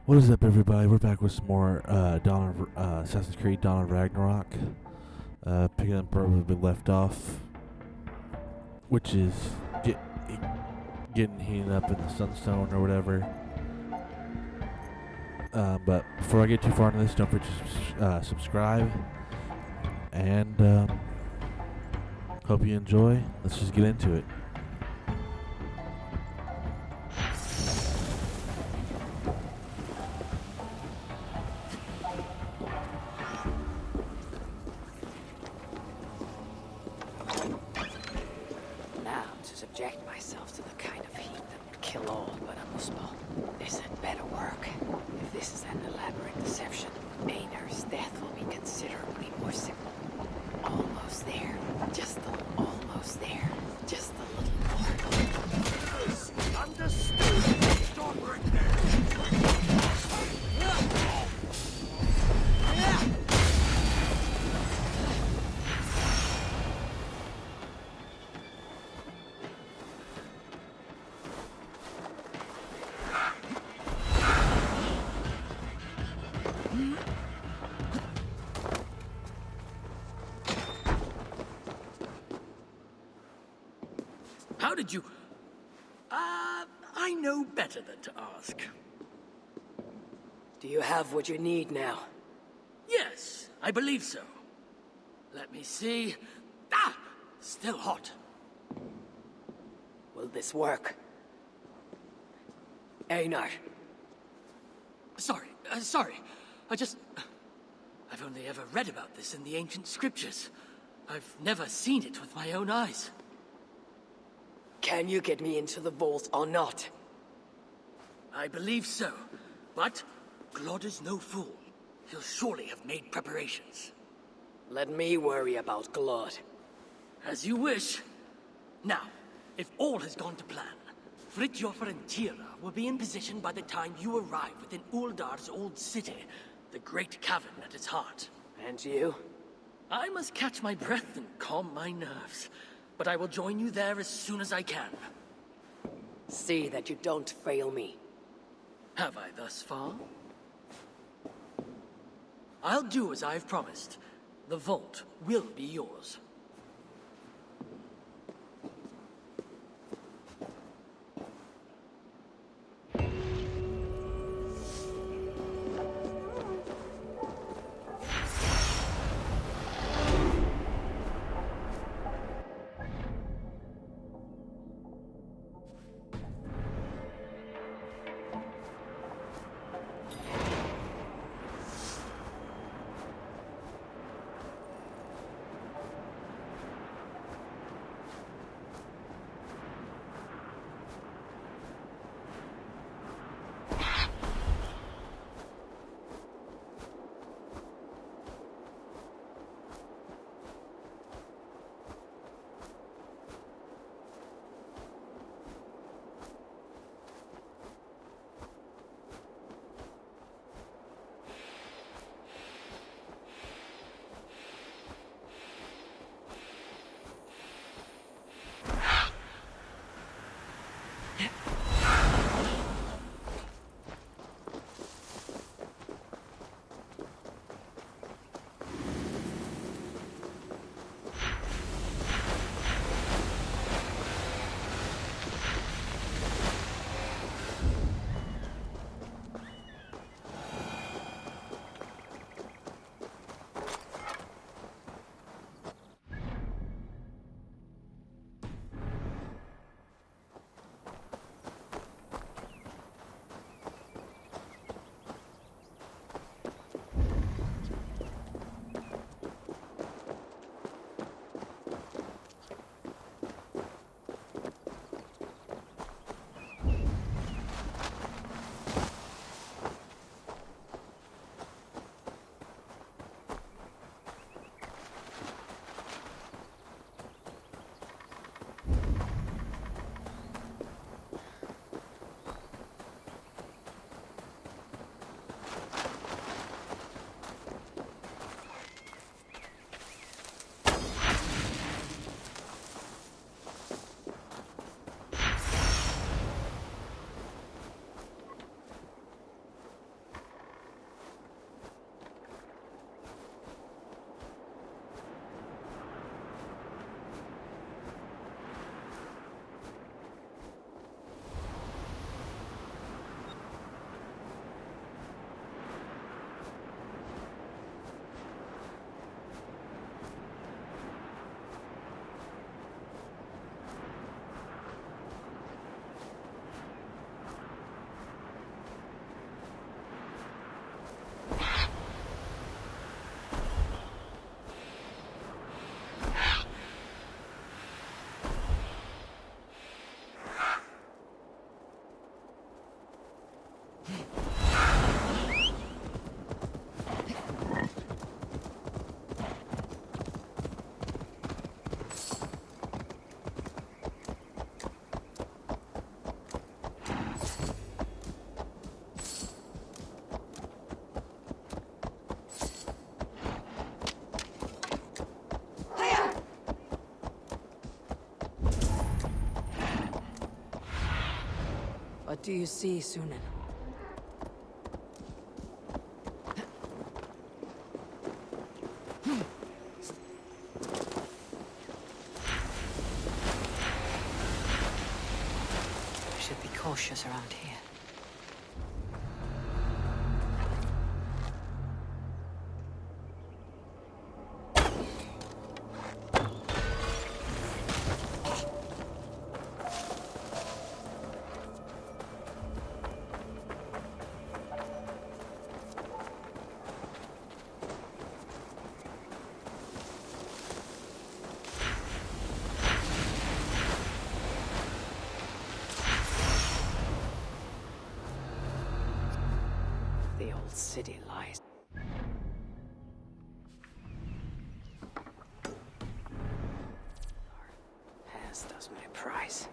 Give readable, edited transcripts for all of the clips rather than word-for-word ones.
What is up, everybody? We're back with some more Assassin's Creed Dawn of Ragnarok. Picking up where we've been left off, which is getting heated up in the Sunstone or whatever. But before I get too far into this, don't forget to subscribe. And hope you enjoy. Let's just get into it. Subject myself to the kind of heat that would kill all but a muspel. This had better work. If this is an elaborate deception, Einar's death will be considerably more simple. Almost there. Just almost there. Just a little more. Understood. Stop right there. How did you... I know better than to ask. Do you have what you need now? Yes, I believe so. Let me see... Still hot. Will this work? Einar. Sorry. I've only ever read about this in the ancient scriptures. I've never seen it with my own eyes. Can you get me into the vault or not? I believe so, but Glod is no fool. He'll surely have made preparations. Let me worry about Glod. As you wish. Now, if all has gone to plan, Fridtjofr and Tira will be in position by the time you arrive within Uldar's old city, the great cavern at its heart. And you? I must catch my breath and calm my nerves, but I will join you there as soon as I can. See that you don't fail me. Have I thus far? I'll do as I've promised. The vault will be yours. What do you see, Sunan? I should be cautious around here. The old city lies. As does my prize.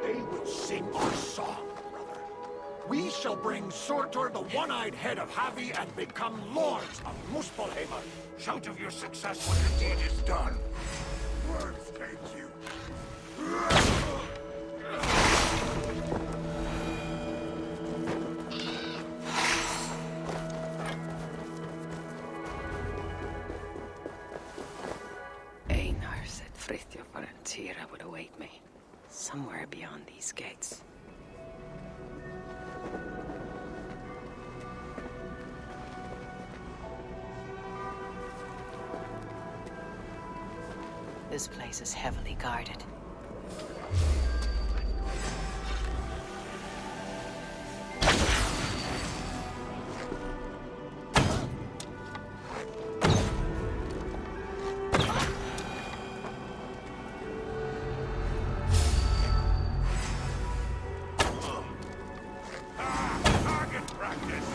They will sing our song, brother. We shall bring Surtur, the one-eyed head of Havi, and become lords of Muspelheim. Shout of your success when the deed is done. Words take you. Einar said Frithjof and Tira would await me. Somewhere beyond these gates. This place is heavily guarded. Target practice.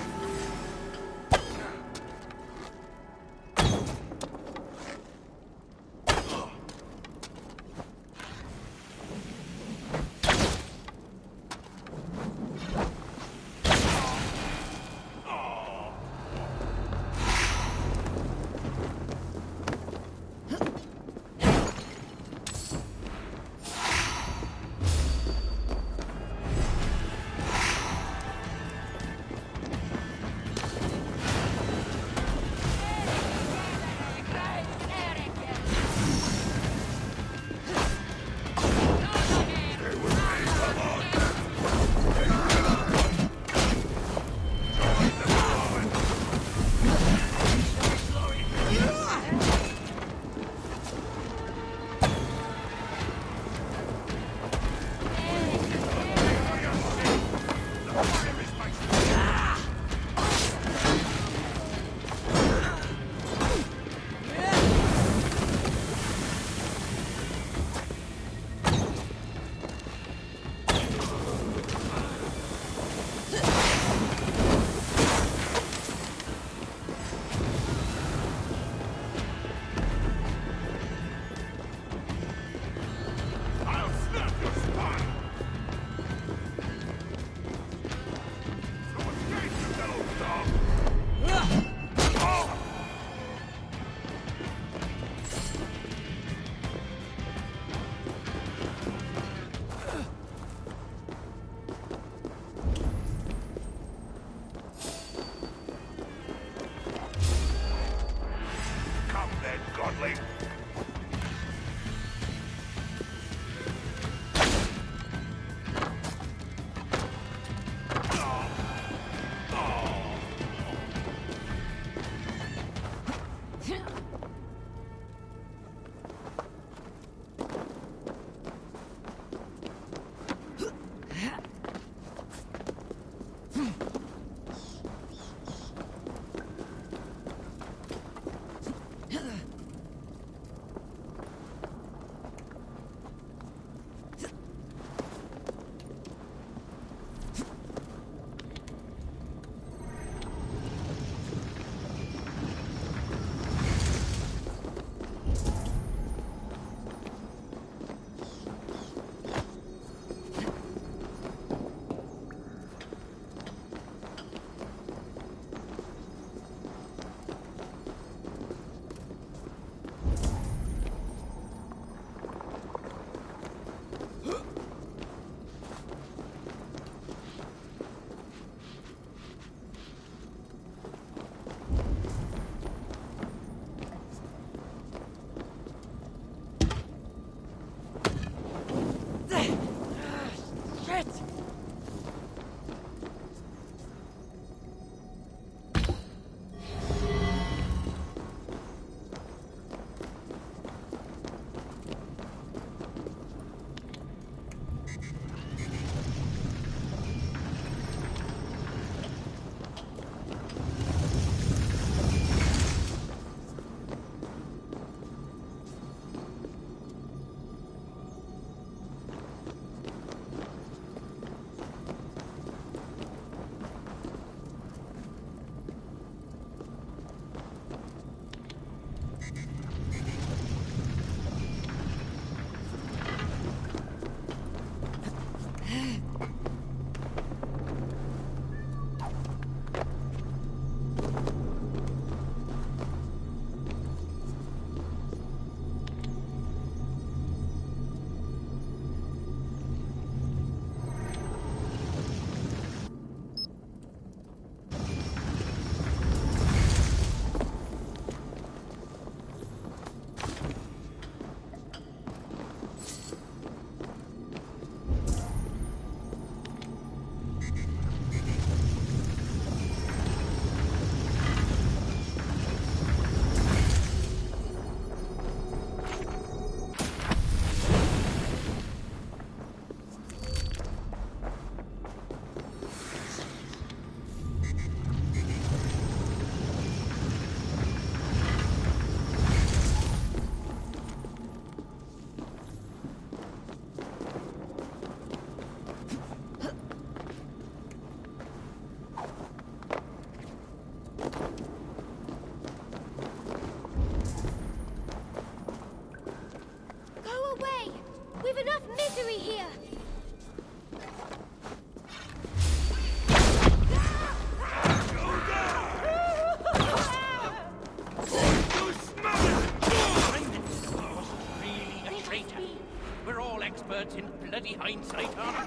hindsight, huh?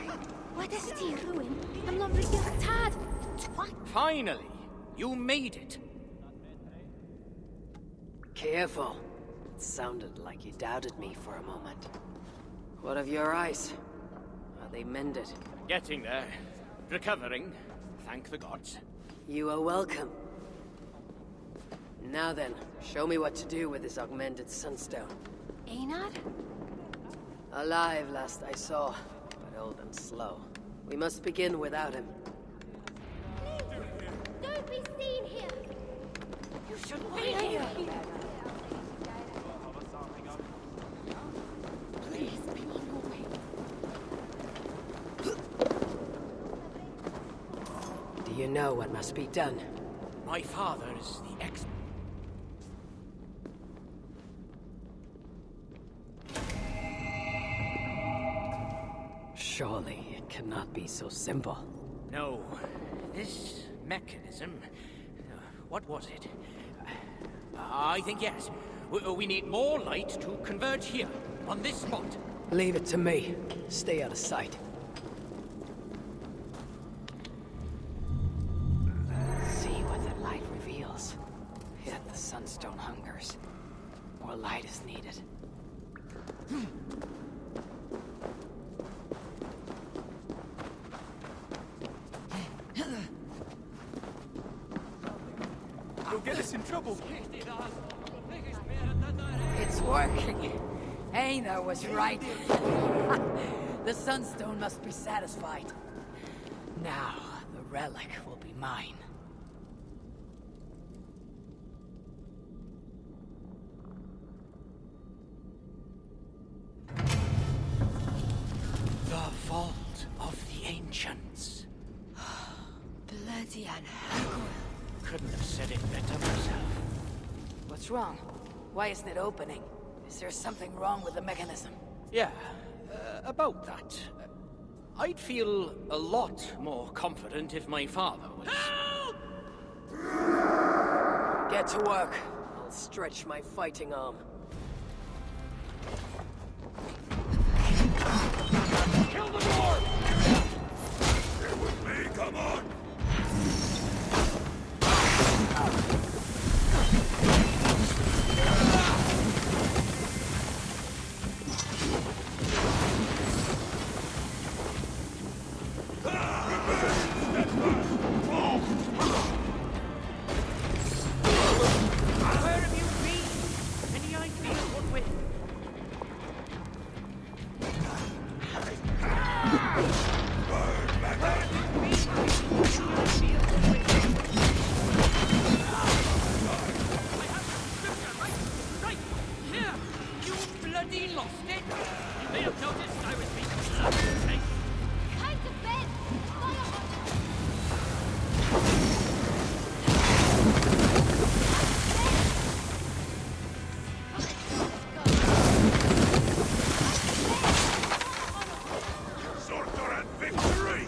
What is it, ruin? I'm not really tad. Twat. Finally, you made it. Careful. It sounded like you doubted me for a moment. What of your eyes? Are they mended? Getting there. Recovering. Thank the gods. You are welcome. Now then, show me what to do with this augmented sunstone. Einar? Alive last I saw, but old and slow. We must begin without him. Don't be seen here! You shouldn't be here! Please be on your way. Do you know what must be done? My father is the ex... Surely it cannot be so simple. No. This mechanism... what was it? I think yes. We need more light to converge here, on this spot. Leave it to me. Stay out of sight. See what the light reveals. Yet the sunstone hungers. More light is needed. You'll get us in trouble. It's working. Einar was right. The sunstone must be satisfied. Now, the relic will be mine. The vault of the ancients. Bloody Anhagel. Couldn't have said it better myself. What's wrong? Why isn't it opening? Is there something wrong with the mechanism? Yeah, about that. I'd feel a lot more confident if my father was... Get to work. I'll stretch my fighting arm. Kill the dwarf! Here with me, come on! Where have you been? Any idea what we're... Right here! You bloody lost it! You may have noticed I was being bloody. Time to bed! Surtur and victory!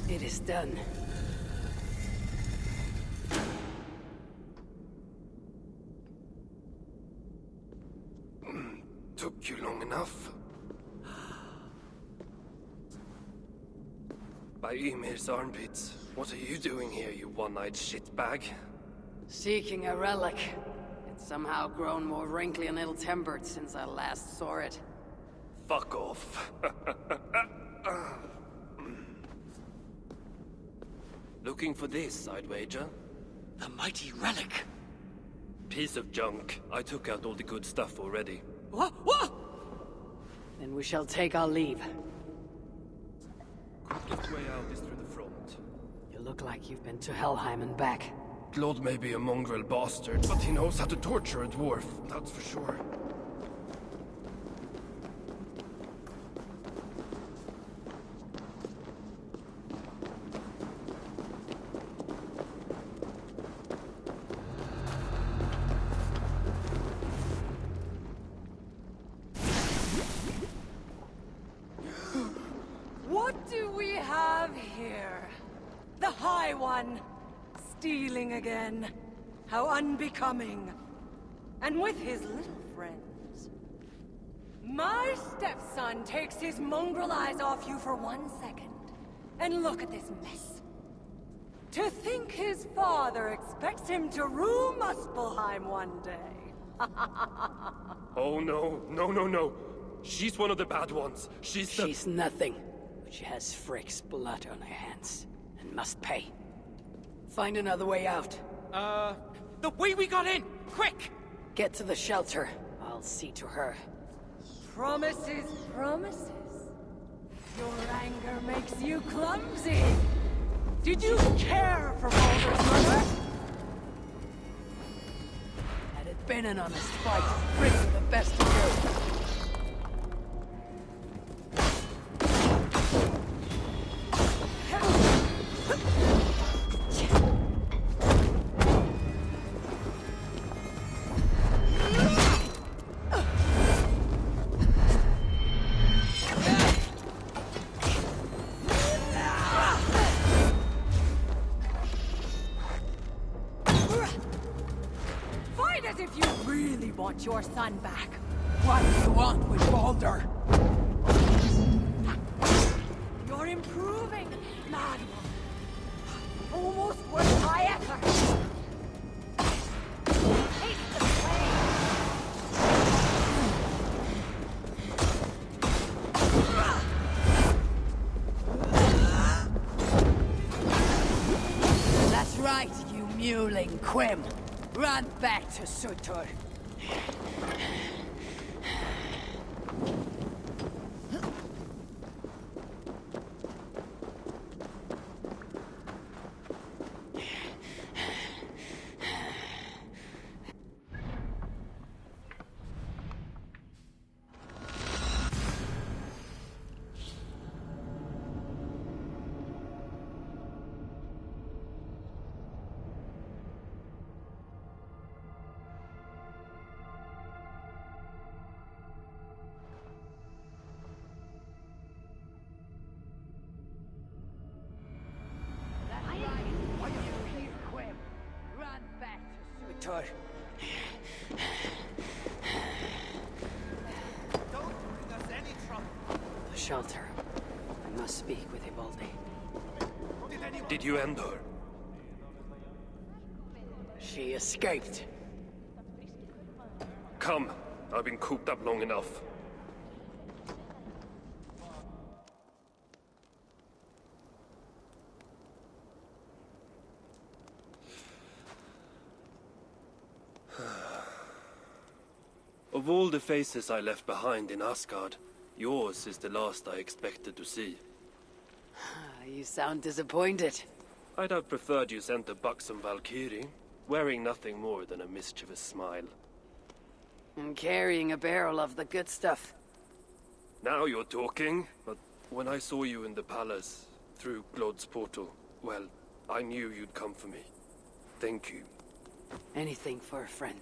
It is done. Took you long enough. By Ymir's armpits, what are you doing here, you one-eyed shitbag? Seeking a relic. It's somehow grown more wrinkly and ill-tempered since I last saw it. Fuck off. Looking for this, I'd wager. The mighty relic! Piece of junk. I took out all the good stuff already. What? What? Then we shall take our leave. Quickest way out is through the front. You look like you've been to Helheim and back. Glod may be a mongrel bastard, but he knows how to torture a dwarf, that's for sure. What do we have here? The High One. Stealing again. How unbecoming. And with his little friends. My stepson takes his mongrel eyes off you for 1 second. And look at this mess. To think his father expects him to rule Muspelheim one day. Oh no, no, no, no. She's one of the bad ones. She's nothing. But she has Frick's blood on her hands. And must pay. Find another way out. The way we got in! Quick! Get to the shelter. I'll see to her. Promises, promises. Your anger makes you clumsy. Did you care for Baldur's mother? Had it been an honest fight, Frick were the best of you. As if you really want your son back. What do you want with Baldur? You're improving, mad one. Almost worth my effort. Taste the flame. That's right, you mewling quim. Run back to Sutur. Sutur. Don't bring us any trouble. The shelter. I must speak with Ibaldi. Did you end her? She escaped. Come. I've been cooped up long enough. Of all the faces I left behind in Asgard, yours is the last I expected to see. You sound disappointed. I'd have preferred you sent a buxom Valkyrie, wearing nothing more than a mischievous smile. And carrying a barrel of the good stuff. Now you're talking, but when I saw you in the palace, through Glod's portal, well, I knew you'd come for me. Thank you. Anything for a friend.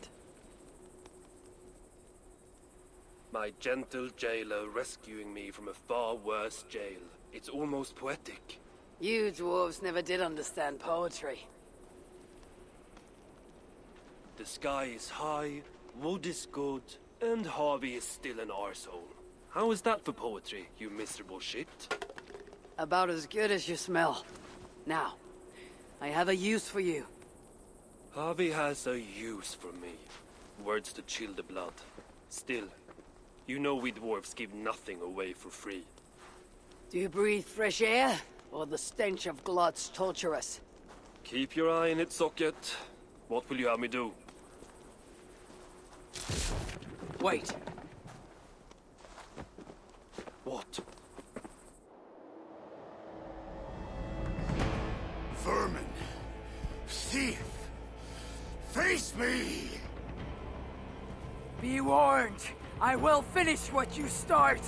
My gentle jailer rescuing me from a far worse jail. It's almost poetic. You dwarves never did understand poetry. The sky is high, wood is good, and Harvey is still an arsehole. How is that for poetry, you miserable shit? About as good as you smell. Now, I have a use for you. Harvey has a use for me. Words to chill the blood. Still, you know we dwarves give nothing away for free. Do you breathe fresh air, or the stench of Glod's torturous? Keep your eye in its socket. What will you have me do? Wait. What? Vermin. Thief. Face me! Be warned. I will finish what you start.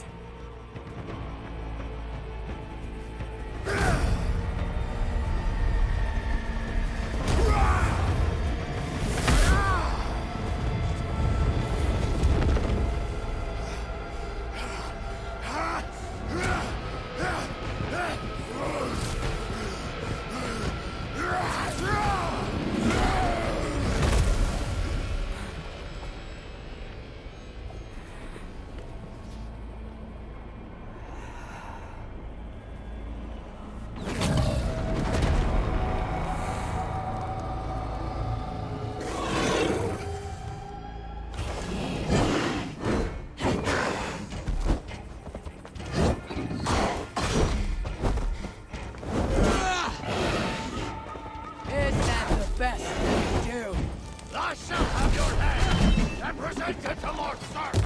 I shall have your head and present it to Lord Sargon!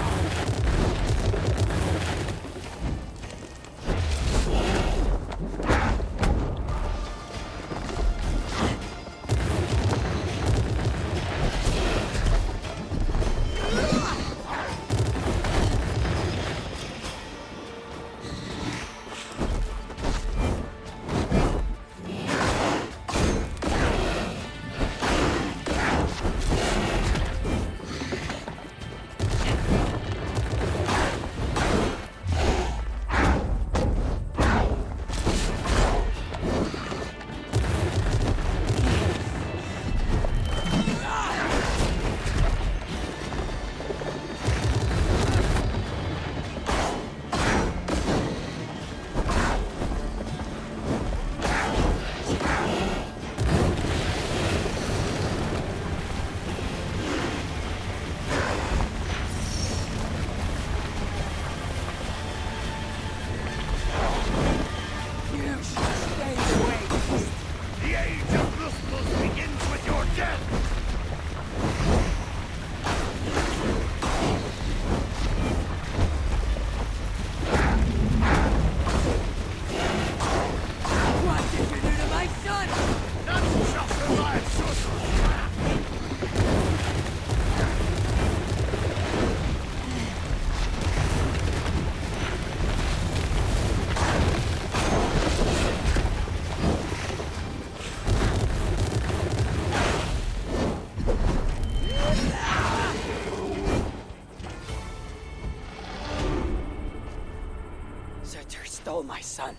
Stole my son.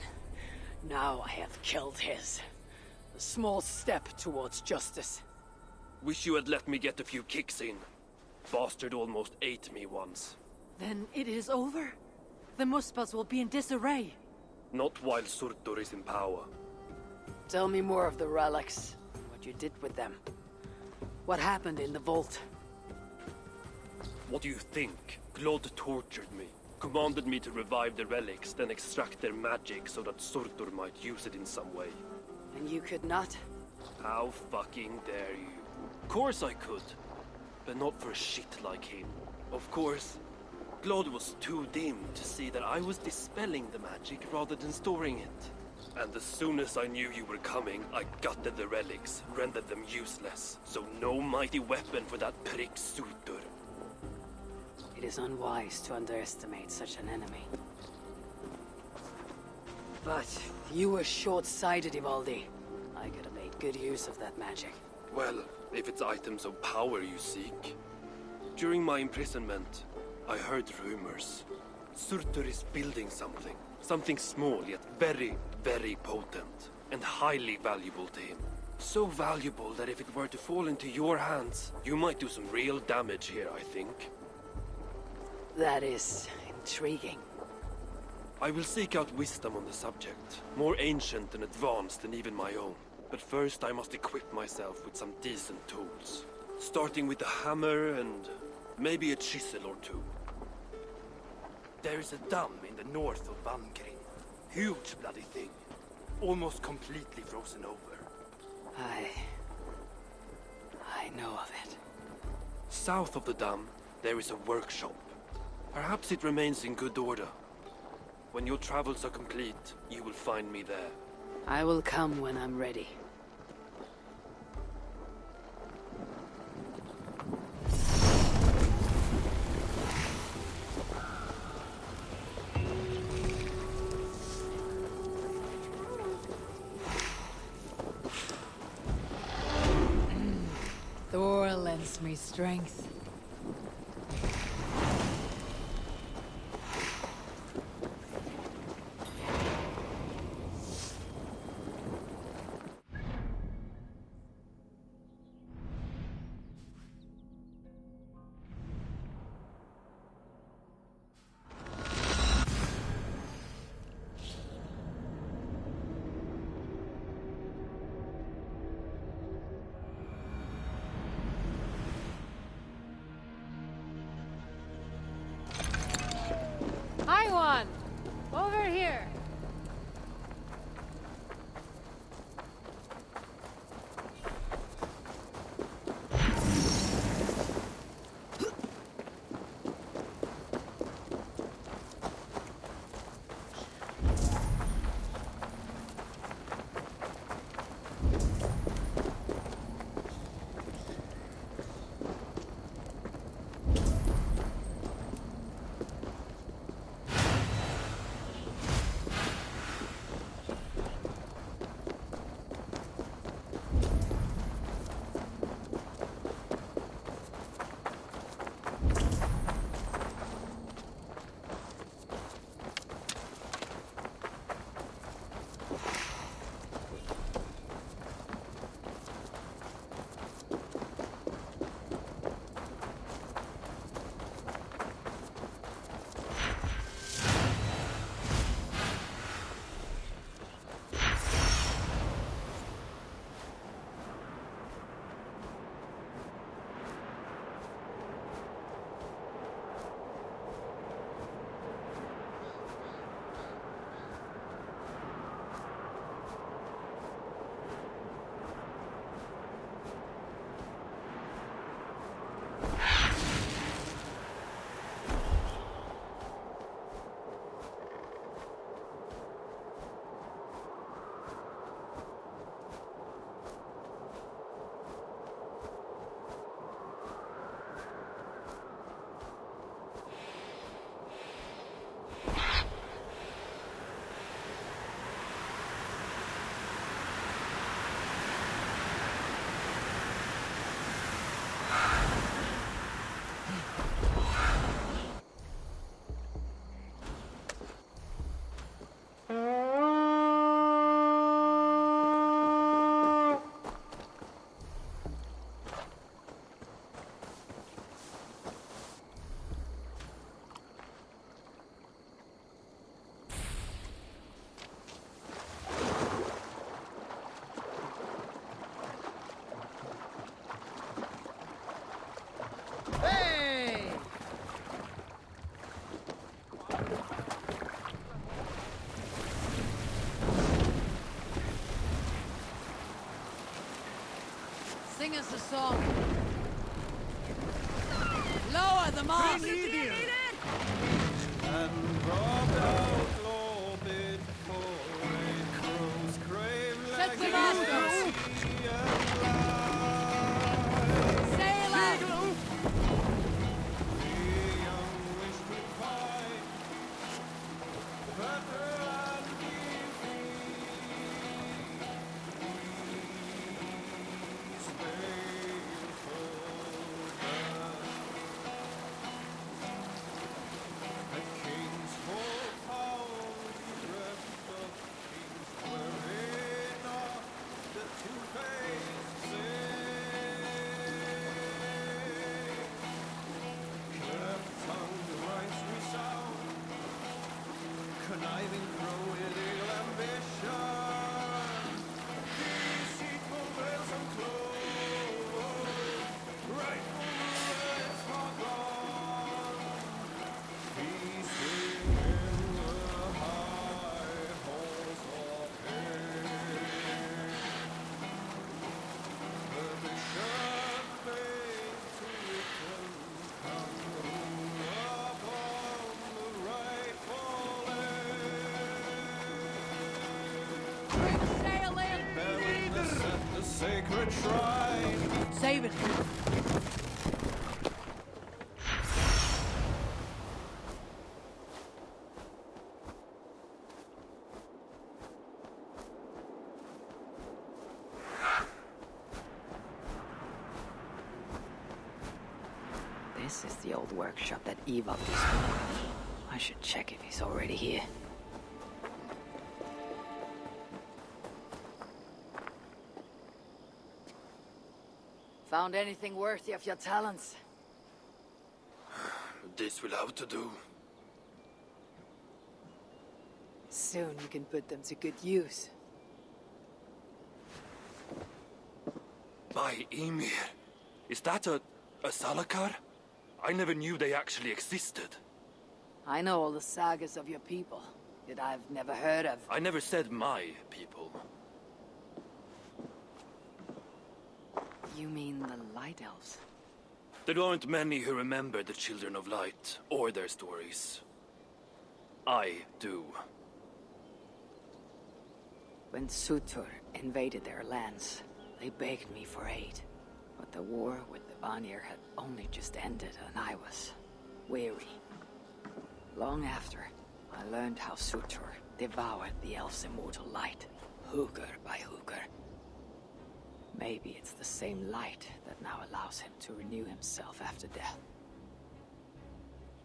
Now I have killed his. A small step towards justice. Wish you had let me get a few kicks in. Bastard almost ate me once. Then it is over? The Muspels will be in disarray. Not while Surtur is in power. Tell me more of the relics. What you did with them. What happened in the vault? What do you think? Glod tortured me. Commanded me to revive the relics, then extract their magic so that Surtur might use it in some way. And you could not? How fucking dare you? Of course I could. But not for a shit like him. Of course, Glod was too dim to see that I was dispelling the magic rather than storing it. And as soon as I knew you were coming, I gutted the relics, rendered them useless. So no mighty weapon for that prick Surtur. It is unwise to underestimate such an enemy. But you were short-sighted, Ivaldi. I could have made good use of that magic. Well, if it's items of power you seek. During my imprisonment, I heard rumors. Surtur is building something. Something small, yet very, very potent. And highly valuable to him. So valuable that if it were to fall into your hands, you might do some real damage here, I think. That is intriguing. I will seek out wisdom on the subject. More ancient and advanced than even my own. But first I must equip myself with some decent tools. Starting with a hammer and maybe a chisel or two. There is a dam in the north of Vankrin. Huge bloody thing. Almost completely frozen over. I know of it. South of the dam, there is a workshop. Perhaps it remains in good order. When your travels are complete, you will find me there. I will come when I'm ready. Thor lends me strength. Hi, one! Over here! Sing us a song. Lower the mast! Set the mast! Sail out! This is the old workshop that Eva spoke of. I should check if he's already here. Found anything worthy of your talents? This will have to do. Soon you can put them to good use. By Ymir. Is that a Salakar? I never knew they actually existed. I know all the sagas of your people that I've never heard of. I never said my people. You mean the Light Elves? There aren't many who remember the Children of Light or their stories. I do. When Surtur invaded their lands, they begged me for aid. But the war with the Vanir had only just ended and I was weary. Long after, I learned how Surtur devoured the elves' immortal light, hugger by hugger. Maybe it's the same light that now allows him to renew himself after death.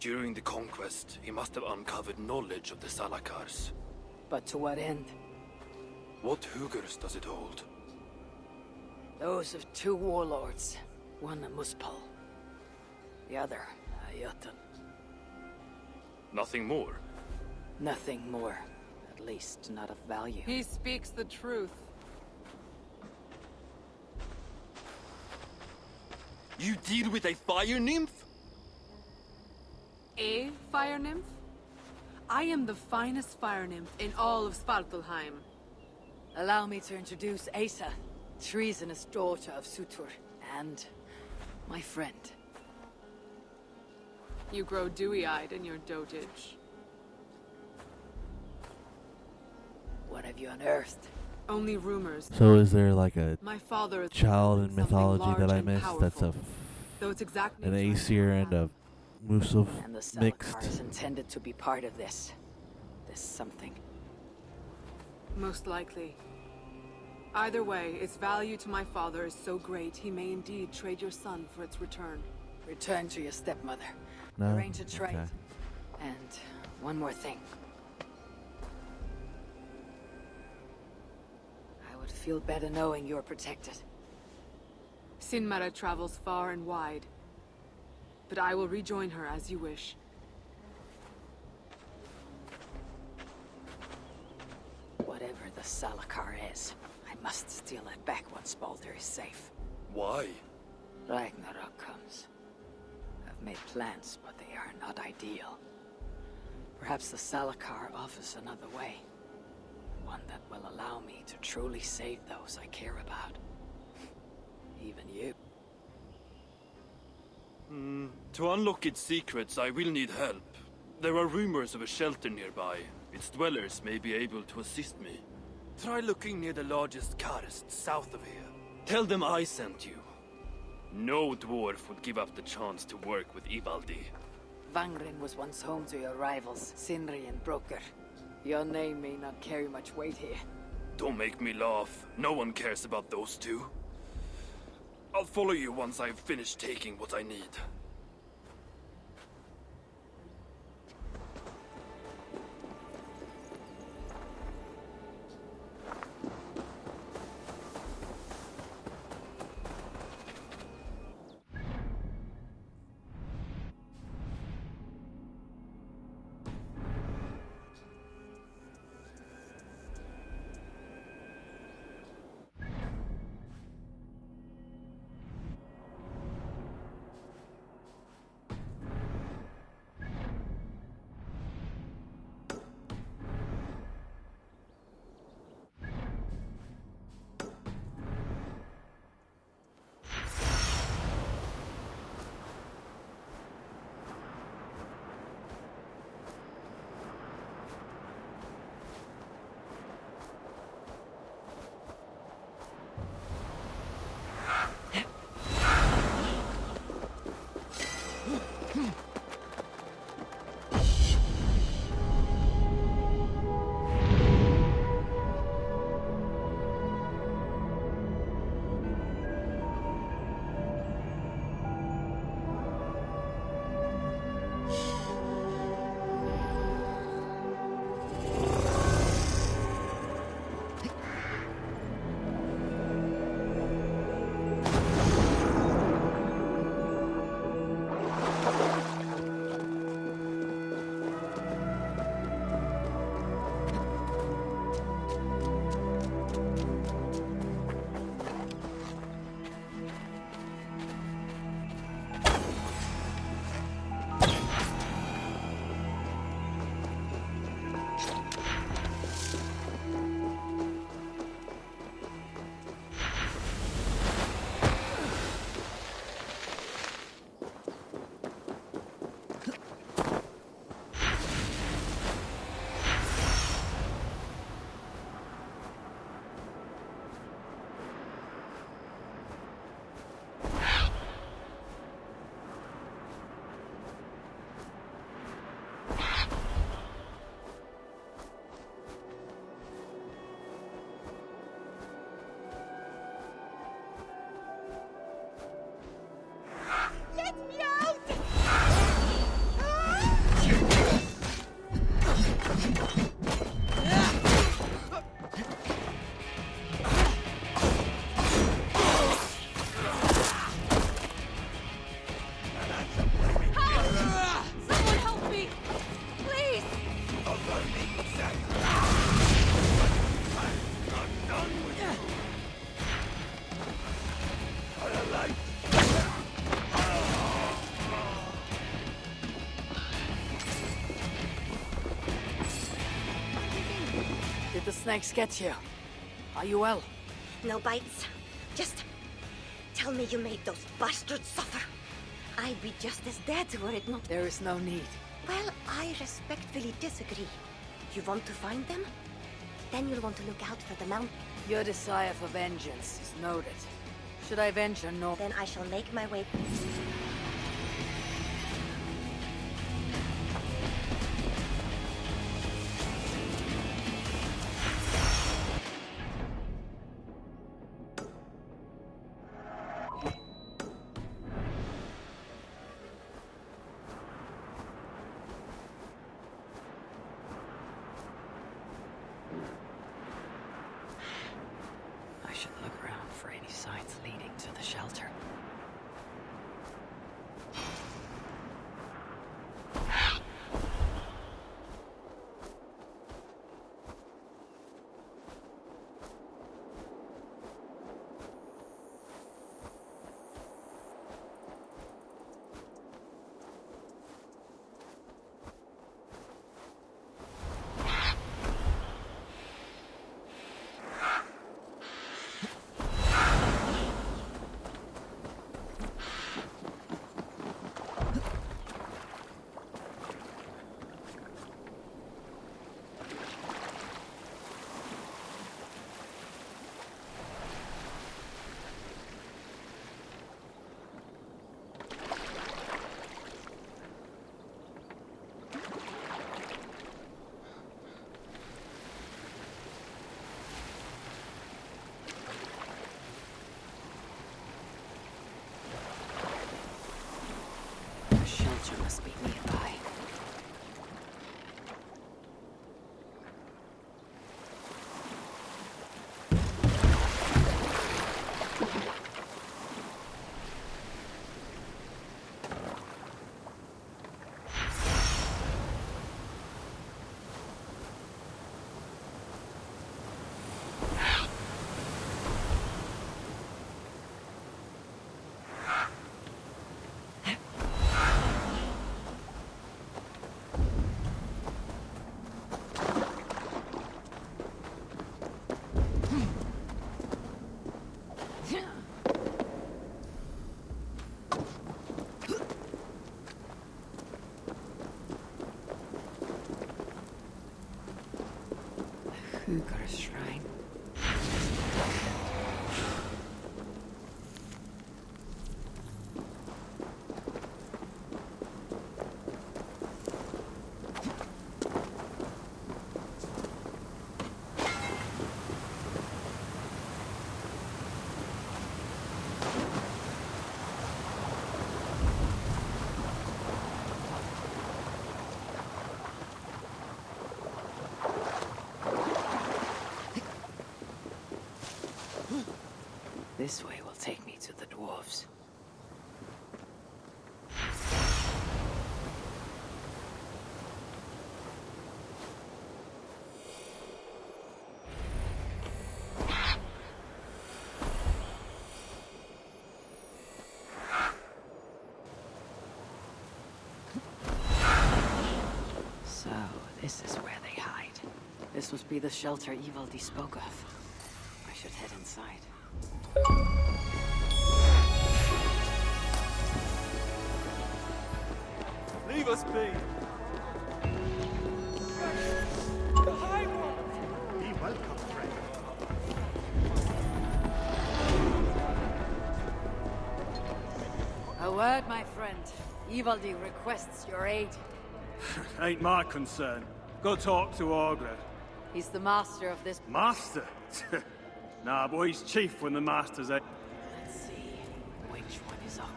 During the conquest, he must have uncovered knowledge of the Salakars. But to what end? What Huggers does it hold? Those of two warlords. One a muspel, the other a Jotun. Nothing more? Nothing more. At least not of value. He speaks the truth. You deal with a fire nymph? A fire nymph? I am the finest fire nymph in all of Svartalheim. Allow me to introduce Asa, treasonous daughter of Surtur, and my friend. You grow dewy-eyed in your dotage. What have you unearthed? Only rumors. So is there like a My father is child in something mythology large that I and missed that's powerful, though its exact an nature I Aesir cannot and a fathom. Musav And the mixed? Salakar is intended to be part of this. This something. Most likely. Either way, its value to my father is so great he may indeed trade your son for its return. Return to your stepmother. No? Arrange a trade. Okay. And one more thing. I would feel better knowing you're protected. Sinmara travels far and wide, but I will rejoin her as you wish. Whatever the Salakar is, I must steal it back once Baldur is safe. Why? Ragnarok comes. I've made plans, but they are not ideal. Perhaps the Salakar offers another way. One that will allow me to truly save those I care about. Even you. To unlock its secrets, I will need help. There are rumors of a shelter nearby. Its dwellers may be able to assist me. Try looking near the largest karst south of here. Tell them I sent you. No dwarf would give up the chance to work with Ivaldi. Vangrin was once home to your rivals, Sinri and Broker. Your name may not carry much weight here. Don't make me laugh. No one cares about those two. I'll follow you once I've finished taking what I need. snakes get you? Are you well? No bites. Just tell me you made those bastards suffer. I'd be just as dead were it not. There is no need. Well, I respectfully disagree. You want to find them? Then you'll want to look out for the mountain. Your desire for vengeance is noted. Should I venture north? Then I shall make my way. I should look around for any signs leading to the shelter. The shelter must be nearby. Got a shrine. This way will take me to the dwarves. So, this is where they hide. This must be the shelter Ivaldi spoke of. I should head inside. Leave us be! The High One! Be welcome, friend. A word, my friend. Ivaldi requests your aid. Ain't my concern. Go talk to Orgred. He's the master of this. Master? Nah, boy, he's chief when the master's at. Let's see. Which one is Ogler?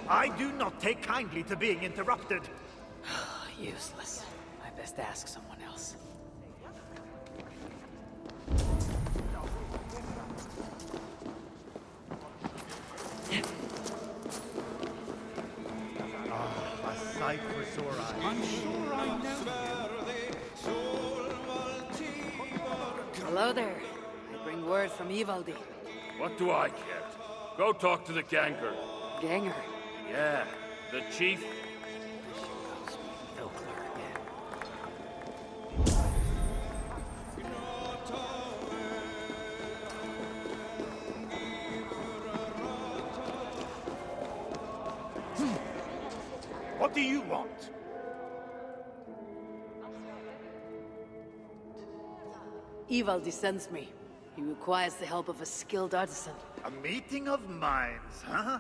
I do not take kindly to being interrupted. Useless. I best ask someone else. A sight for sore eyes. I'm sure I know. Hello there. I bring word from Ivaldi. What do I care? Go talk to the Ganger. Ganger. Yeah, the chief. Filkler again. What do you want? Ivaldi sends me. He requires the help of a skilled artisan. A meeting of minds, huh?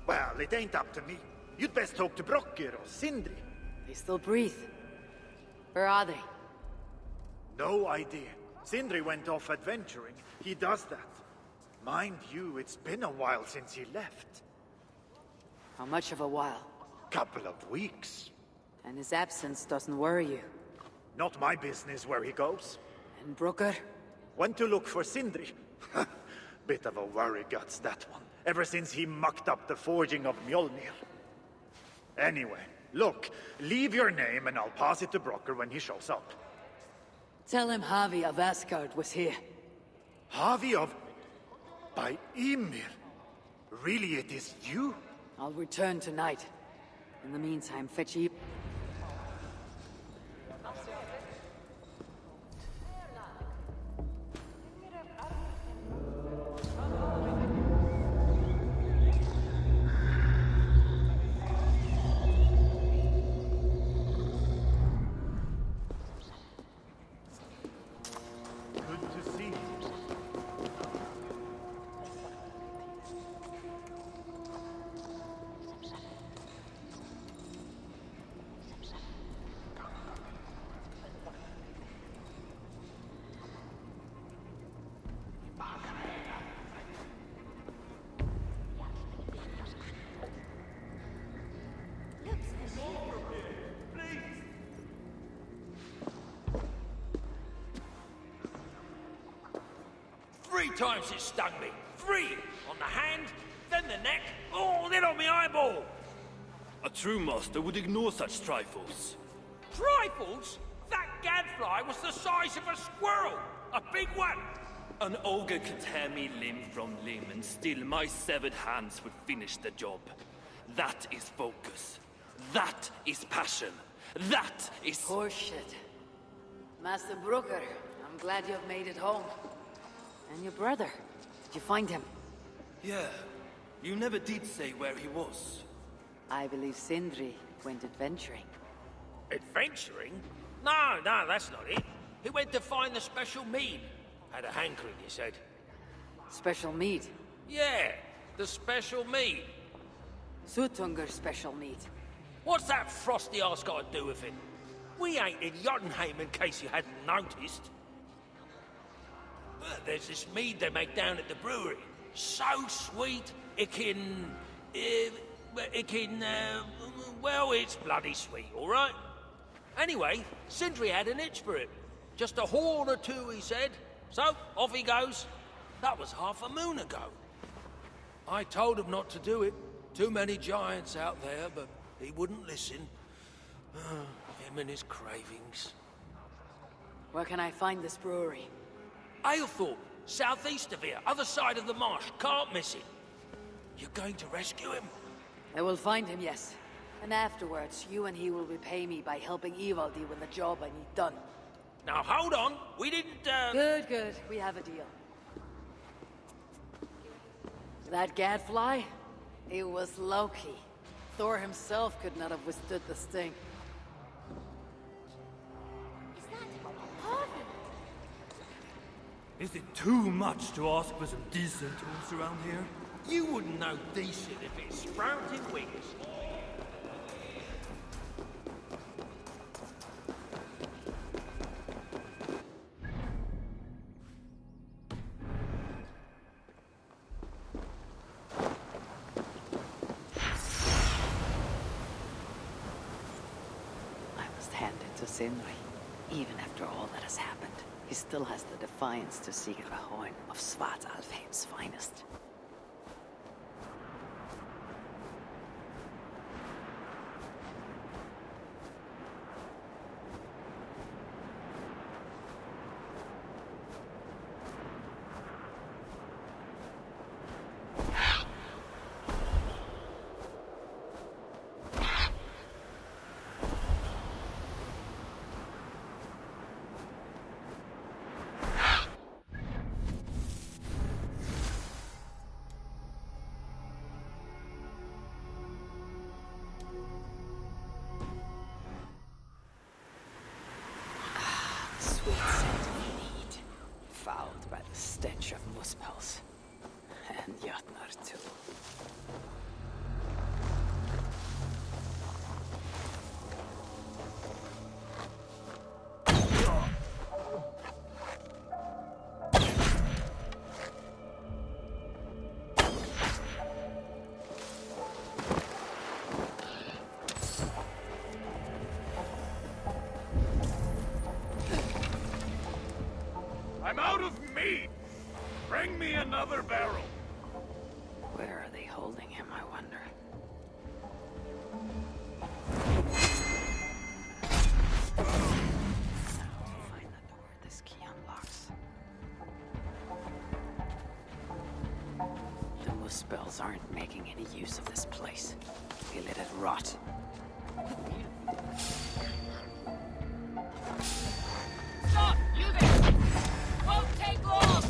Well, it ain't up to me. You'd best talk to Brokker or Sindri. They still breathe. Where are they? No idea. Sindri went off adventuring. He does that. Mind you, it's been a while since he left. How much of a while? Couple of weeks. And his absence doesn't worry you. Not my business where he goes. And Brooker? Went to look for Sindri. Bit of a worry guts, that one. Ever since he mucked up the forging of Mjolnir. Anyway, look, leave your name and I'll pass it to Brokker when he shows up. Tell him Javi of Asgard was here. Javi of... by Ymir? Really, it is you? I'll return tonight. In the meantime, fetch Eve. Good to see you. 3 times it stung me. 3! On the hand, then the neck, oh, then on my eyeball! A true master would ignore such trifles. Trifles? That gadfly was the size of a squirrel! A big one! An ogre could tear me limb from limb, and still my severed hands would finish the job. That is focus. That is passion. That is... Horseshit. Master Brooker, I'm glad you've made it home. And your brother, did you find him? Yeah, you never did say where he was. I believe Sindri went adventuring. Adventuring? No, that's not it. He went to find the special mead. Had a hankering, he said. Special meat. Yeah, the special mead. Sutunger's special meat. What's that frosty arse got to do with it? We ain't in Jotunheim, in case you hadn't noticed. There's this mead they make down at the brewery. So sweet, well, it's bloody sweet, all right? Anyway, Sindri had an itch for it. Just a horn or 2, he said. So, off he goes. That was half a moon ago. I told him not to do it. Too many giants out there, but he wouldn't listen. Him and his cravings. Where can I find this brewery? Aylthorpe, southeast of here, other side of the marsh. Can't miss it. You're going to rescue him? I will find him, yes. And afterwards, you and he will repay me by helping Ivaldi with the job I need done. Now, hold on. We didn't, Good. We have a deal. That gadfly? It was Loki. Thor himself could not have withstood the sting. Is it too much to ask for some decent tools around here? You wouldn't know decent if it sprouted wings. I must hand it to Sindri. Even after all that has happened, he still has the defiance to seek a horn of Svartalfheim's finest. aren't making any use of this place. We let it rot. Stop! Moving! Won't take long!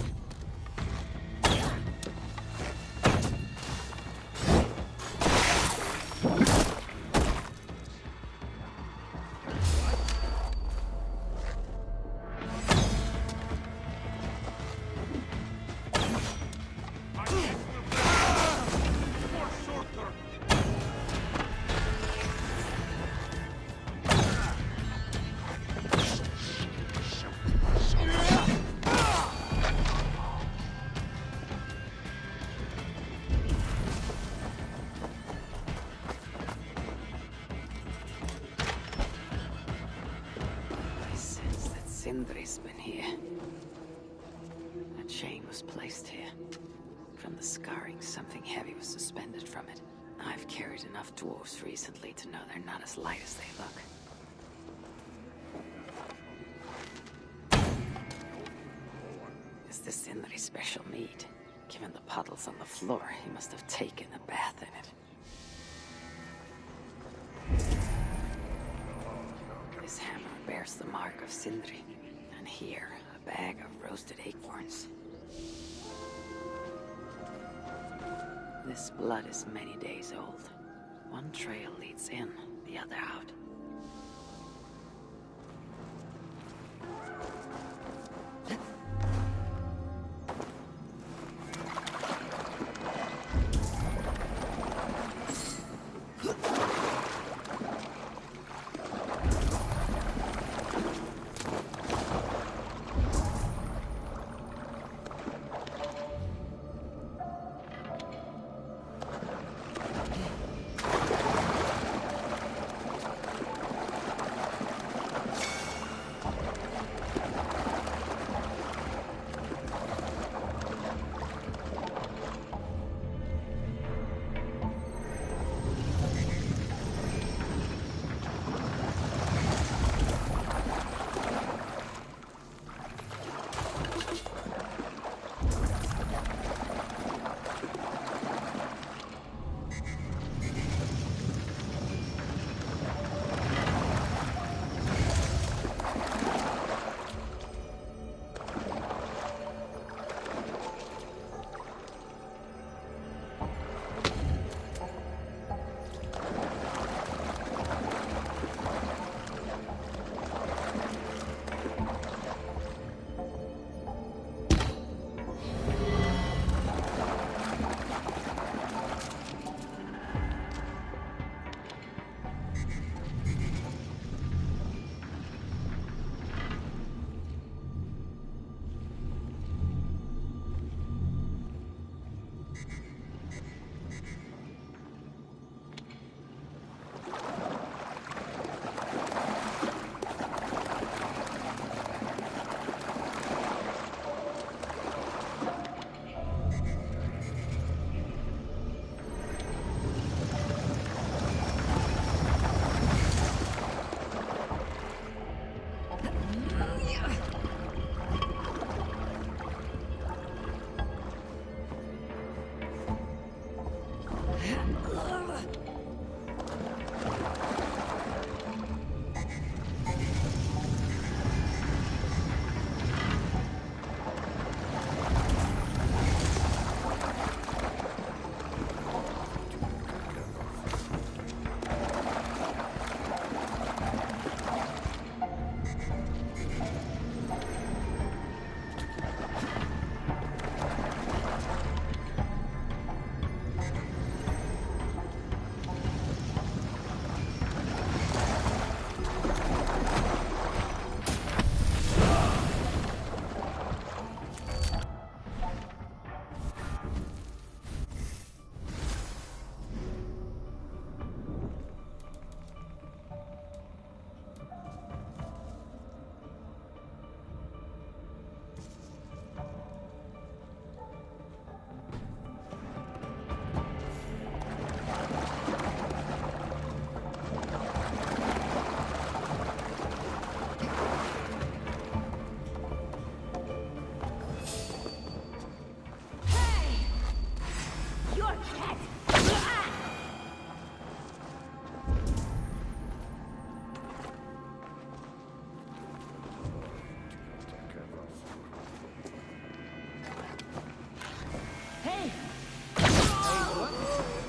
Sindri's been here. A chain was placed here. From the scarring, something heavy was suspended from it. I've carried enough dwarves recently to know they're not as light as they look. Is this Sindri's special mead? Given the puddles on the floor, he must have taken a bath in it. This hammer bears the mark of Sindri, and here, a bag of roasted acorns. This blood is many days old. One trail leads in, the other out.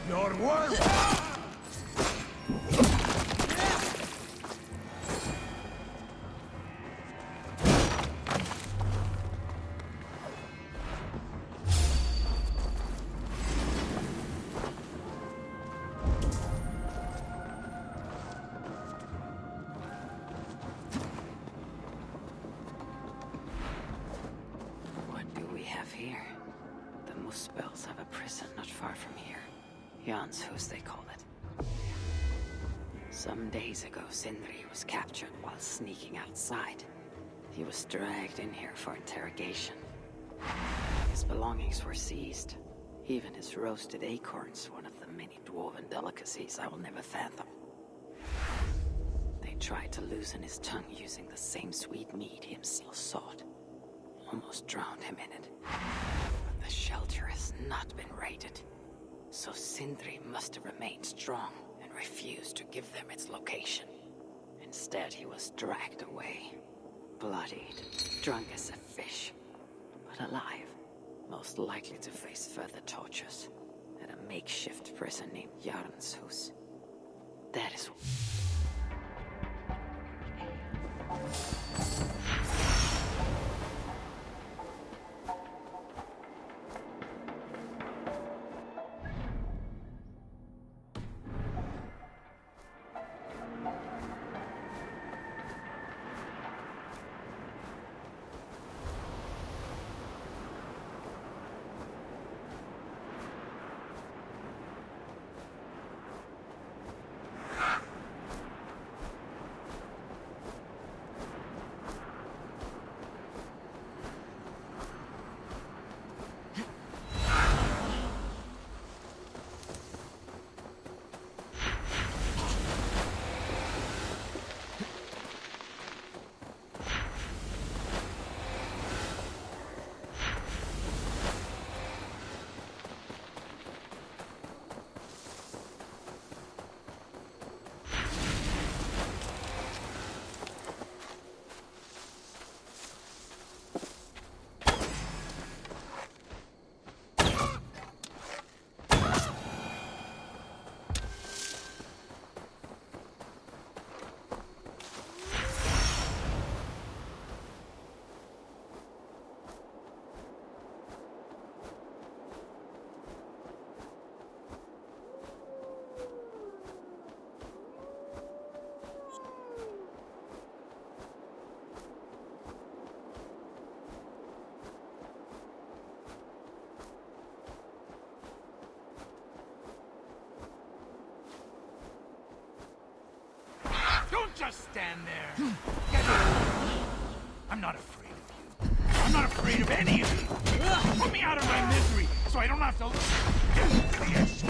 Your work! What do we have here? The Muspels have a prison not far from here. Janshus, they call it. Some days ago, Sindri was captured while sneaking outside. He was dragged in here for interrogation. His belongings were seized. Even his roasted acorns, one of the many dwarven delicacies I will never fathom. They tried to loosen his tongue using the same sweet meat he himself sought. Almost drowned him in it. But the shelter has not been raided. So Sindri must have remained strong and refused to give them its location. Instead, he was dragged away. Bloodied, drunk as a fish, but alive. Most likely to face further tortures at a makeshift prison named Jarnshus. That is... Don't just stand there! Get it! I'm not afraid of you. I'm not afraid of any of you! Put me out of my misery, so I don't have to... Yes!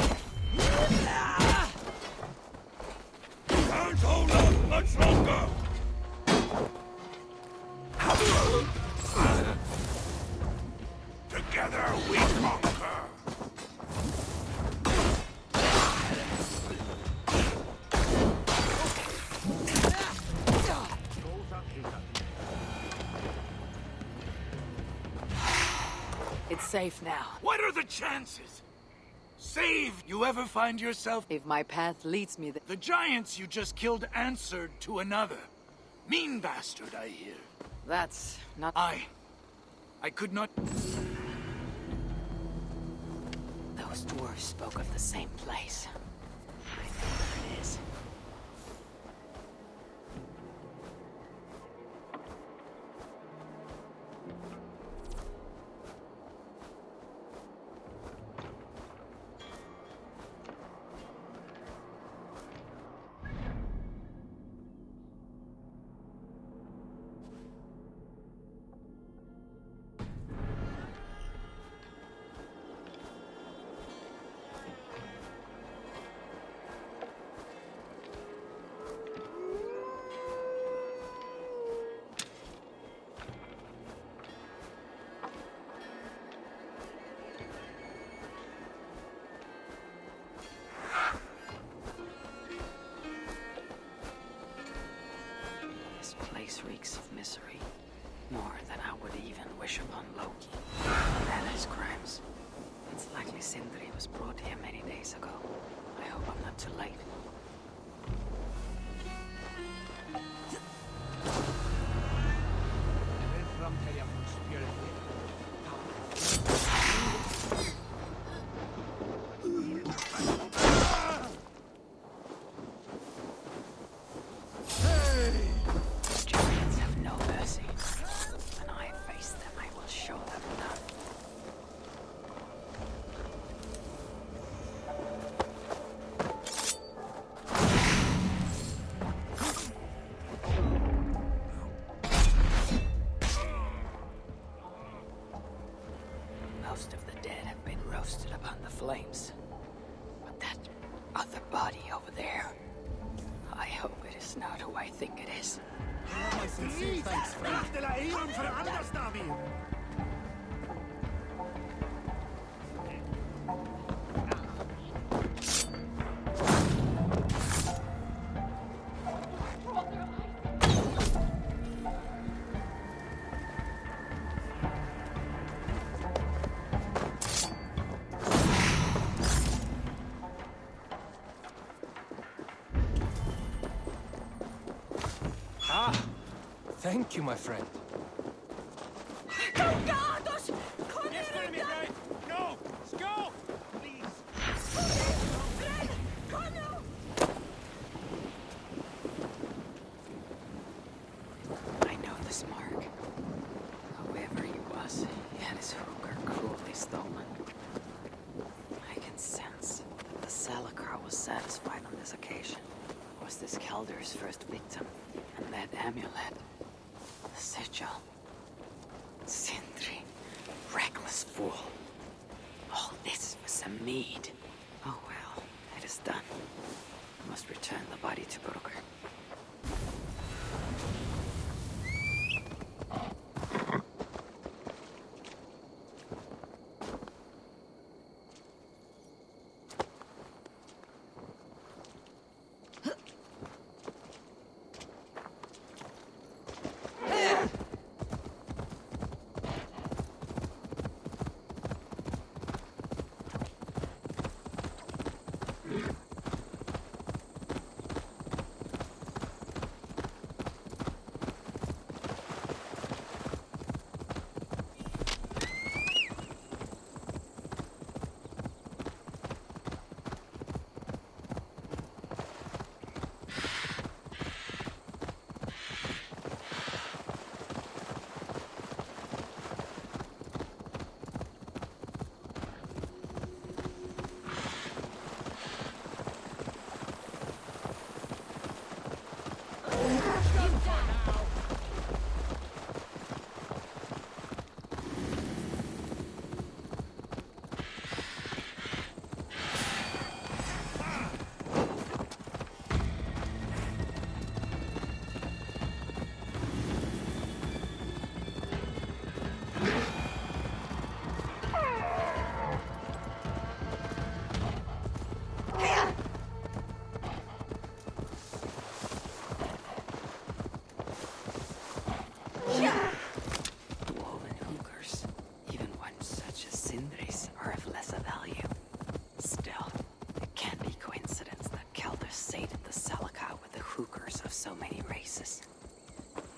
Can't hold up much longer! Together we conquer! It's safe now. What are the chances? Save you ever find yourself... If my path leads me The giants you just killed answered to another. Mean bastard, I hear. That's not... I could not... Those dwarves spoke of the same place. I know where it is. place reeks of misery. More than I would even wish upon Loki. And his crimes. It's likely Sindri was brought here many days ago. I hope I'm not too late. Giants have no mercy. When I face them, I will show them none. Most of the dead have been roasted upon the flames. But that other body over there, I hope it is not who I think it is. My sincere thanks, friend. Thank you, my friend. No! Go! Please! I know this mark. Whoever he was, he had his hooker cruelly stolen. I can sense that the Salakar was satisfied on this occasion. Was this Kelder's first victim? And that amulet, the sigil, Sindri, reckless fool. All this was a mead. Oh well, it is done. I must return the body to Broker. Dwarven hookers, even ones such as Sindri's, are of lesser value. Still, it can't be coincidence that Kelder sated the Salakar with the hookers of so many races.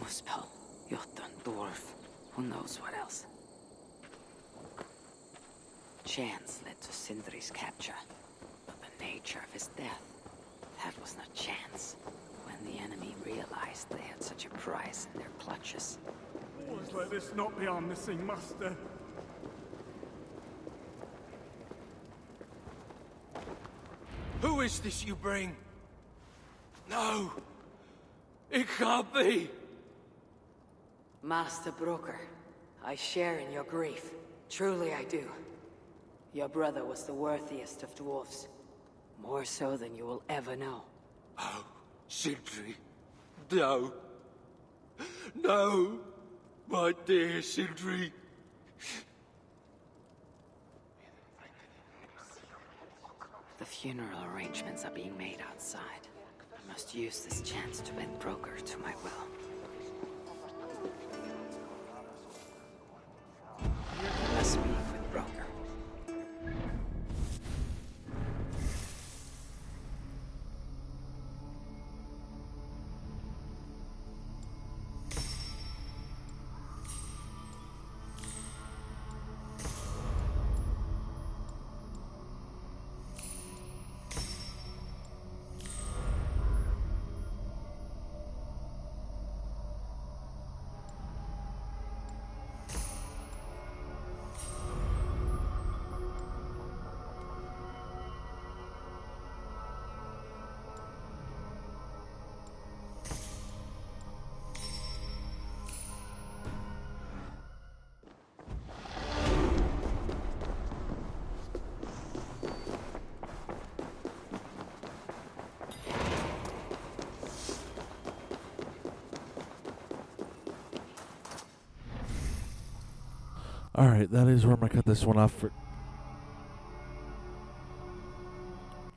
Muspel, Jotun, Dwarf, who knows what else? Chance led to Sindri's capture, but the nature of his death, that was not chance. When the enemy realized they had such a prize in their clutches. Always let this not be our missing master. Who is this you bring? No! It can't be! Master Broker, I share in your grief. Truly I do. Your brother was the worthiest of dwarfs. More so than you will ever know. Oh, Sindri. No. No! My dear Sindri. The funeral arrangements are being made outside. I must use this chance to bend Broker to my will. Alright, that is where I'm going to cut this one off for...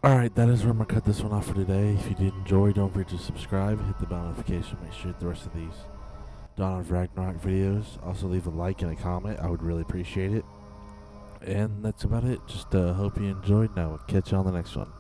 Alright, that is where I'm going to cut this one off for today. If you did enjoy, don't forget to subscribe, hit the bell notification, make sure you hit the rest of these Dawn of Ragnarok videos. Also leave a like and a comment, I would really appreciate it. And that's about it. Just hope you enjoyed. Now, we'll catch you on the next one.